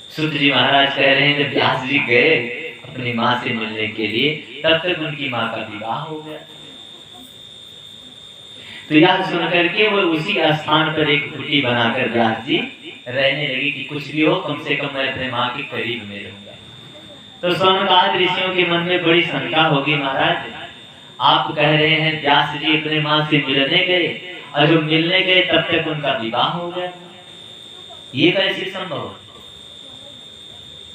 सूत जी महाराज कह रहे हैं जब व्यास जी गए अपनी माँ से मिलने के लिए, तब तक उनकी माँ का विवाह हो गया। तो यह सुन करके वो उसी स्थान पर एक कुटी बनाकर व्यास जी रहने लगी कि कुछ भी हो कम से कम मैं अपने माँ के करीब में रहूंगा। तो सौनकादि ऋषियों के मन में बड़ी शंका होगी, महाराज आप कह रहे हैं व्यास जी अपने माँ से मिलने गए और जो मिलने गए तब तक उनका विवाह हो गया, ये कैसे संभव है?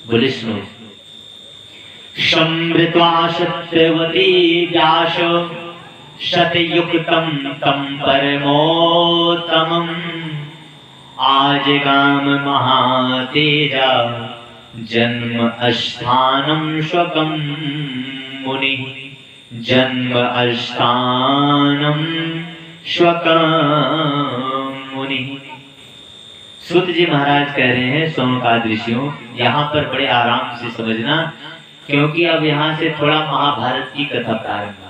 बोले सुनो, समृत्वा सत्यवती व्यास शतयुक्तम तम परमोत्तमम आजगाम महातेजा जन्म अस्थानम स्वकम मुनि जन्म अस्थानम स्वकम मुनि। सूत जी महाराज कह रहे हैं सौनकादि ऋषियों, यहाँ पर बड़े आराम से समझना, क्योंकि अब यहाँ से थोड़ा महाभारत की कथा प्रारंभ होती है।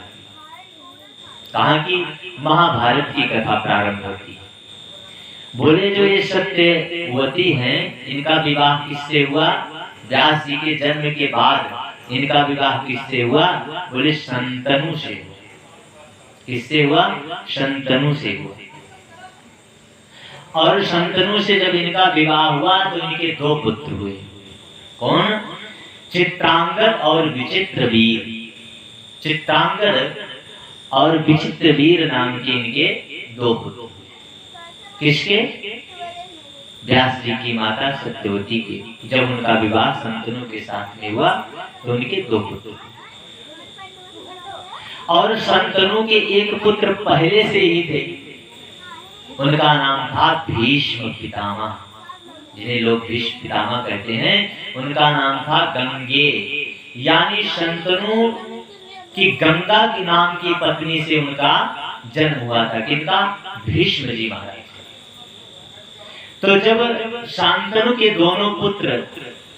कहाँ की? महाभारत की कथा प्रारंभ होती है। बोले जो ये सत्यवती हैं, इनका विवाह किससे हुआ? व्यास जी के जन्म के बाद इनका विवाह किससे हुआ? बोले शंतनु से हुआ। किससे हुआ? शंतनु से हुआ। और शंतनु से जब इनका विवाह हुआ तो इनके दो पुत्र हुए। कौन? चित्रांगद और विचित्रवीर। चित्रांगद और विचित्रवीर नाम के इनके दो पुत्र। किसके? व्यास जी की माता सत्यवती के। जब उनका विवाह शंतनु के साथ में हुआ तो उनके दो पुत्र। और शंतनु के एक पुत्र पहले से ही थे, उनका नाम था भीष्म पितामह, जिन्हें लोग भीष्म पितामह कहते हैं। उनका नाम था गंगे, यानी शंतनु की गंगा की नाम की पत्नी से उनका जन्म हुआ था। किनका? भीष्म जी महाराज। तो जब शांतनु के दोनों पुत्र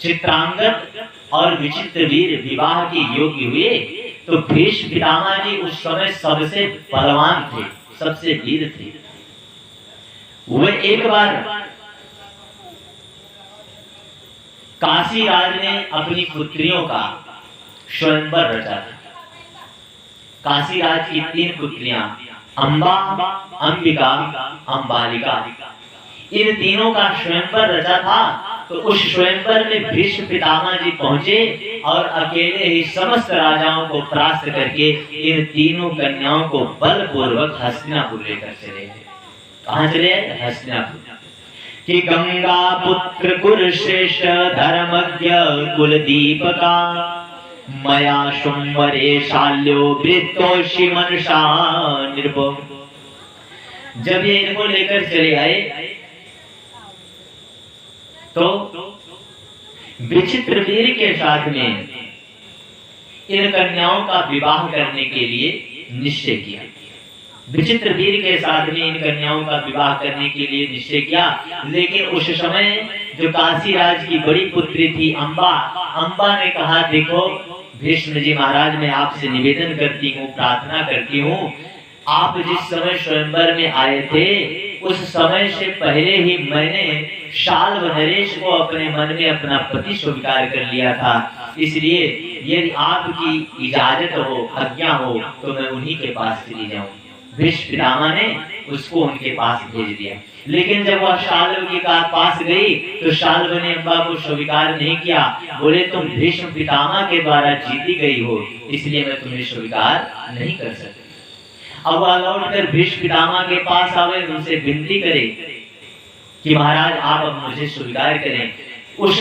चित्रांगद और विचित्रवीर विवाह के योग्य हुए तो भीष्म पितामह जी उस समय सबसे बलवान थे, सबसे वीर थे। वे एक बार काशी राज ने अपनी पुत्रियों का स्वयंवर रचा था। काशी राज की 3 पुत्रियां अंबा, अंबिका, अंबालिका, इन तीनों का स्वयंवर रचा था। तो उस स्वयंवर में भीष्म पितामह जी पहुंचे और अकेले ही समस्त राजाओं को परास्त करके इन तीनों कन्याओं को बलपूर्वक हस्तिनापुर लेकर चले गए। कहां चले? हस्तिनापुर। कि गंगा पुत्र कुरुश्रेष्ठ धर्मज्ञ कुलदीपका मया शुंभरे शाल्यो वृत्तोषि मनसा निर्भो। जब ये इनको लेकर चले आए तो विचित्रवीर के साथ में इन कन्याओं का विवाह करने के लिए निश्चय किया। विचित्रवीर के साथ में इन कन्याओं का विवाह करने के लिए निश्चय किया। लेकिन उस समय जो काशी राज की बड़ी पुत्री थी अंबा, अंबा ने कहा देखो भीष्म जी महाराज, मैं आपसे निवेदन करती हूँ, प्रार्थना करती हूँ, आप जिस समय स्वयंवर में आए थे उस समय से पहले ही मैंने शाल्व नरेश को अपने मन में अपना पति स्वीकार कर लिया था। इसलिए यदि आपकी इजाजत हो, आज्ञा हो, तो मैं उन्हीं के पास चली जाऊं। भीष्म पितामह ने उसको उनके पास भेज दिया। लेकिन जब वह शाल्व के पास गई तो शाल्व ने अम्बा को स्वीकार नहीं किया। बोले तुम भीष्म पितामह के द्वारा जीती गई हो, इसलिए मैं तुम्हें स्वीकार नहीं कर सकती। अब वह लौटकर भीष्म पितामह के पास आवे, उनसे विनती करे कि महाराज आप अब मुझे स्वीकार करें। उस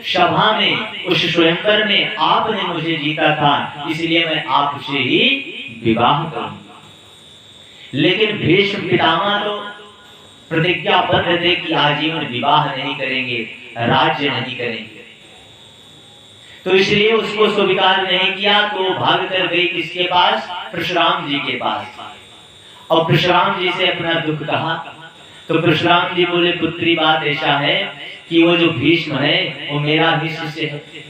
सभा में, उस स्वयंवर में आपने मुझे जीता था, इसलिए मैं आपसे ही विवाह करूंगा। लेकिन भीष्म पितामह तो प्रतिज्ञाबद्ध थे कि आजीवन विवाह नहीं करेंगे, राज्य नहीं करेंगे। तो इसलिए उसको स्वीकार नहीं किया। तो भाग कर गई किसके पास? परशुराम जी के पास। और परशुराम जी से अपना दुख कहा। तो परशुराम जी बोले पुत्री बात ऐसा है कि वो जो भीष्म है वो मेरा ही शिष्य है।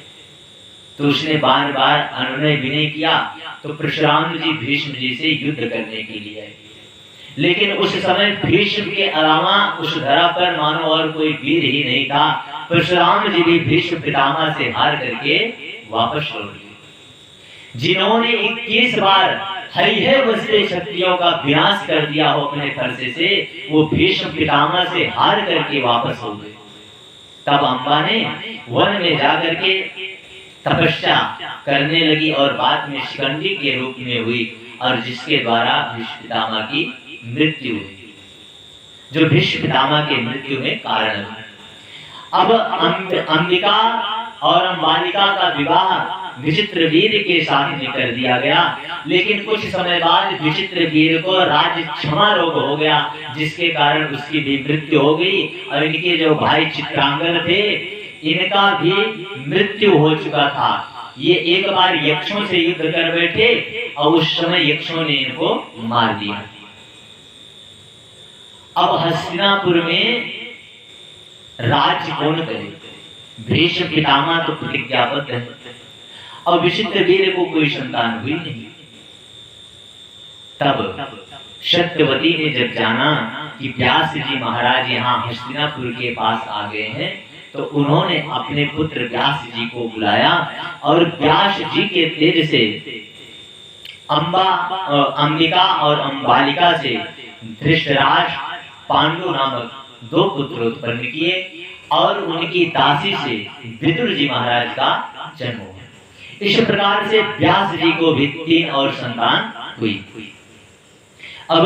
तो उसने बार बार अनुनय विनय किया। तो परशुराम जी भीष्म जी से युद्ध करने के लिए आए। लेकिन उस समय भीष्म के अलावा उस धरा पर मानो और कोई वीर ही नहीं था। परशुराम जी भी भीष्म पितामह से हार करके वापस लौट गए। जिन्होंने 21 बार हरिहर वज्र शक्तियों का विनाश कर दिया हो अपने फरसे से, वो भीष्म पितामह से हार करके वापस हो गए। तब अम्बा ने वन में जाकर के तपस्या करने लगी और बाद में शिखंडी के रूप में हुई, और जिसके द्वारा भीष्म पितामह की मृत्यु हुई, जो भीष्म पितामह के मृत्यु में कारण हुई। अब अंबिका और अंबालिका का विवाह विचित्रवीर्य के साथ में कर दिया गया, लेकिन कुछ समय बाद विचित्रवीर्य को राज्य क्षमा रोग हो गया, जिसके कारण उसकी भी मृत्यु हो गई। और इनके जो भाई चित्रांगद थे, इनका भी मृत्यु हो चुका था। ये एक बार यक्षों से युद्ध कर बैठे और उस समय यक्षों ने इनको मार दिया। अब हस्तिनापुर में राज्य कौन करे? भीष्म पितामह तो प्रतिज्ञाबद्ध है, और विचित्रवीर्य को कोई संतान हुई नहीं। तब सत्यवती ने जब जाना कि व्यास जी महाराज यहाँ हस्तिनापुर के पास आ गए हैं, तो उन्होंने अपने पुत्र व्यास जी को बुलाया और व्यास जी के तेज से अंबिका और अंबालिका से धृतराष्ट्र पांडु नामक 2 पुत्र उत्पन्न किए, और उनकी दासी से विदुर जी महाराज का जन्म हुआ। इस प्रकार से व्यास जी को भी 3 और संतान हुई। अब